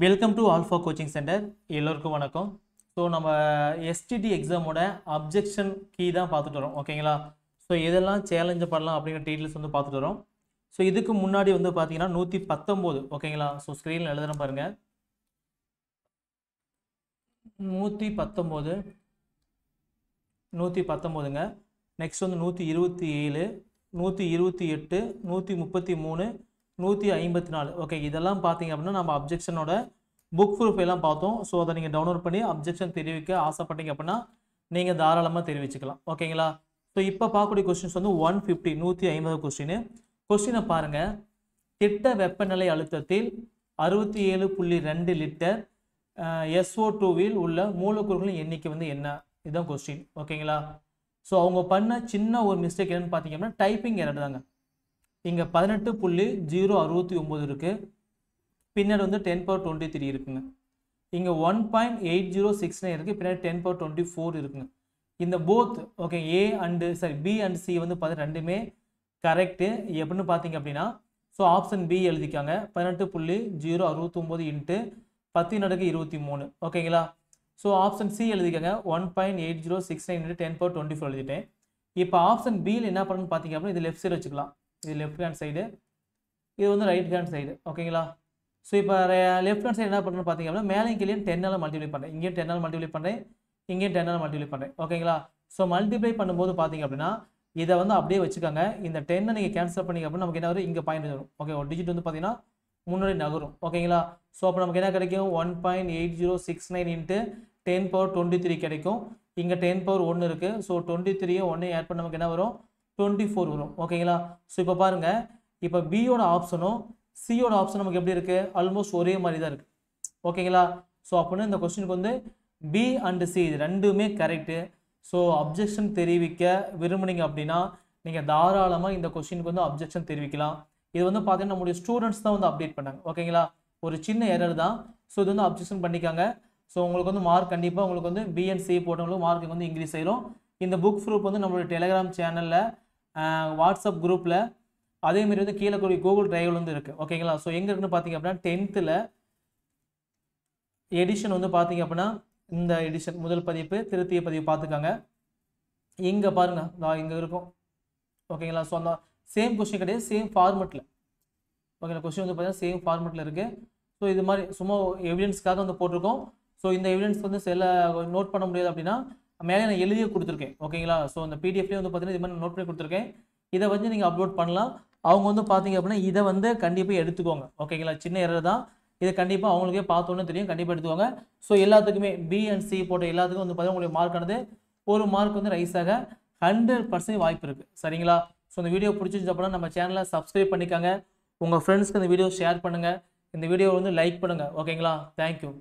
Welcome to alpha coaching centre. எல்லோருக்கும் வணக்கம். So நம்ம எஸ்டிடி எக்ஸாமோட அப்ஜெக்ஷன் கீ தான் பார்த்துட்டு வரோம். ஓகேங்களா? ஸோ இதெல்லாம் சேலஞ்சு பண்ணலாம் அப்படிங்கிற டீட்டெயில்ஸ் வந்து பார்த்துட்டு வரோம். ஸோ இதுக்கு முன்னாடி வந்து பார்த்தீங்கன்னா 119. ஓகேங்களா? ஸோ ஸ்க்ரீனில் எழுதுறேன் பாருங்கள். 119ங்க. நெக்ஸ்ட் வந்து 127, 128, 133, 154. ஓகே, இதெல்லாம் பார்த்தீங்க அப்படின்னா நம்ம அப்ஜெக்ஷனோட புக் ப்ரூஃப் எல்லாம் பார்த்தோம். ஸோ அதை நீங்கள் டவுன்லோட் பண்ணி அப்ஜெக்ஷன் தெரிவிக்க ஆசைப்பட்டீங்க அப்படின்னா நீங்கள் தாராளமாக தெரிவிச்சுக்கலாம். ஓகேங்களா? ஸோ இப்போ பார்க்கக்கூடிய கொஸ்டின்ஸ் வந்து 150 150 கொஸ்டினை பாருங்கள். திட்ட வெப்பநிலை அழுத்தத்தில் 67.2 லிட்டர் SO2வில் உள்ள மூலக்கூறுகளின் எண்ணிக்கை வந்து என்ன? இதுதான் கொஸ்டின். ஓகேங்களா? ஸோ அவங்க பண்ண சின்ன ஒரு மிஸ்டேக் என்னன்னு பார்த்தீங்க அப்படின்னா டைப்பிங் எரர் தாங்க. இங்கே 18.069 இருக்குது. பின்னாடி வந்து 10^23 இருக்குங்க. இங்கே 1.8069 இருக்குது. பின்னாடி 10^24 இருக்குங்க. இந்த both okay B and C வந்து ரெண்டுமே கரெக்டு. எப்படின்னு பார்த்தீங்க அப்படின்னா ஸோ ஆப்ஷன் பி எழுதிக்காங்க. 18.069 × 10^23. ஓகேங்களா? So option C எழுதிக்காங்க. 1.8069 × 10^24 எழுதிட்டேன். இப்போ ஆப்ஷன் பியில் என்ன பண்ணணும்னு பார்த்தீங்க அப்படின்னா இது லெஃப்ட் சைடு வச்சுக்கலாம். இது லெஃப்ட் ஹேண்ட் சைடு, இது வந்து ரைட் ஹேண்ட் சைடு. ஓகேங்களா? ஸோ இப்போ லெஃப்ட் ஹேண்ட் சைடு என்ன பண்ணணும்னு பார்த்தீங்க அப்படின்னா மேலேயும் கீழே 10ஆல் மல்டிப்ளை பண்ணுறேன். இங்கேயும் 10ஆல் மல்டிப்ளை பண்ணுறேன், இங்கேயும் 10ஆல் மல்டிப்ளை பண்ணுறேன். ஓகேங்களா? ஸோ மல்டிப்ளை பண்ணும்போது பார்த்தீங்க அப்படின்னா இதை வந்து அப்படியே வச்சுக்கோங்க. இந்த 10 நீங்கள் கேன்சல் பண்ணிங்க அப்படின்னா நமக்கு என்ன வரும்? இங்கே பாயிண்ட் வரும். ஓகே, ஒரு டிஜிட் வந்து பார்த்தீங்கன்னா முன்னாடி நகரும். ஓகேங்களா? ஸோ அப்போ நமக்கு என்ன கிடைக்கும்? 1.8069 × 10^23 கிடைக்கும். இங்கே 10^1 இருக்குது. ஸோ 23யும் 1 ஆட் பண்ண நமக்கு என்ன வரும்? 24 வரும். ஓகேங்களா? ஸோ இப்போ பாருங்கள், இப்போ பியோட ஆப்ஷனும் சியோட ஆப்ஷன் நமக்கு எப்படி இருக்குது? ஆல்மோஸ்ட் ஒரே மாதிரி தான் இருக்குது. ஓகேங்களா? ஸோ அப்படின்னு இந்த கொஸ்டினுக்கு வந்து பி அண்ட் சி இது ரெண்டுமே கரெக்டு. ஸோ அப்ஜெக்ஷன் தெரிவிக்க விரும்புனீங்க அப்படின்னா நீங்கள் தாராளமாக இந்த கொஸ்டினுக்கு வந்து அப்ஜெக்ஷன் தெரிவிக்கலாம். இது வந்து பார்த்தீங்கன்னா நம்மளுடைய ஸ்டூடெண்ட்ஸ் தான் வந்து அப்டேட் பண்ணாங்க. ஓகேங்களா? ஒரு சின்ன எரர் தான். ஸோ இது வந்து அப்ஜெக்ஷன் பண்ணிக்காங்க. ஸோ உங்களுக்கு வந்து மார்க் கண்டிப்பாக உங்களுக்கு வந்து பி அண்ட் சி போட்டவங்களுக்கு மார்க் வந்து இன்க்ரீஸ் ஆயிரும். இந்த புக் ப்ரூஃப் வந்து நம்மளுடைய டெலிகிராம் சேனலில், வாட்ஸ்அப் குரூப்பில், அதேமாரி வந்து கீழே கூடிய கூகுள் டிரைவில் வந்து இருக்குது. ஓகேங்களா? ஸோ எங்கே இருக்குன்னு பார்த்தீங்க அப்படின்னா 10th எடிஷன் வந்து பார்த்தீங்க அப்படின்னா இந்த எடிஷன் முதல் பதிப்பு திருத்திய பதிவு பார்த்துக்காங்க. இங்கே பாருங்கள், இங்கே இருக்கும். ஓகேங்களா? ஸோ அந்த சேம் கொஸ்டின் கிடையாது, சேம் ஃபார்மெட்டில். ஓகேங்களா? கொஸ்டின் வந்து பார்த்தீங்கன்னா சேம் ஃபார்மெட்டில் இருக்குது. ஸோ இது மாதிரி சும்மா எவிடன்ஸ்க்காக வந்து போட்டிருக்கோம். ஸோ இந்த எவிடன்ஸ் வந்து சில நோட் பண்ண முடியாது அப்படின்னா மேலே நான் எழுதியே கொடுத்துருக்கேன். ஓகேங்களா? ஸோ அந்த பிடிஎஃப்லேயே வந்து பார்த்தீங்கன்னா இது மாதிரி நோட் பண்ணி கொடுத்துருக்கேன். இதை வந்து நீங்கள் அப்லோட் பண்ணலாம். அவங்க வந்து பார்த்தீங்க அப்படின்னா இதை வந்து கண்டிப்பாக எடுத்துக்கோங்க. ஓகேங்களா? சின்ன எரர் தான். இதை கண்டிப்பாக அவங்களுக்கே பார்த்தோன்னே தெரியும். கண்டிப்பாக எடுத்துக்கோங்க. ஸோ எல்லாத்துக்குமே பி அண்ட் சி போட்ட எல்லாத்துக்கும் வந்து பார்த்தீங்கன்னா உங்களுக்கு மார்க் ஆனது ஒரு மார்க் வந்து ரைஸ் ஆக 100% வாய்ப்பு இருக்குது. சரிங்களா? ஸோ இந்த வீடியோ பிடிச்சிருந்துச்சு அப்படின்னா நம்ம சேனலை சப்ஸ்கிரைப் பண்ணிக்காங்க. உங்கள் ஃப்ரெண்ட்ஸ்க்கு இந்த வீடியோ ஷேர் பண்ணுங்கள். இந்த வீடியோ வந்து லைக் பண்ணுங்கள். ஓகேங்களா? தேங்க்யூ.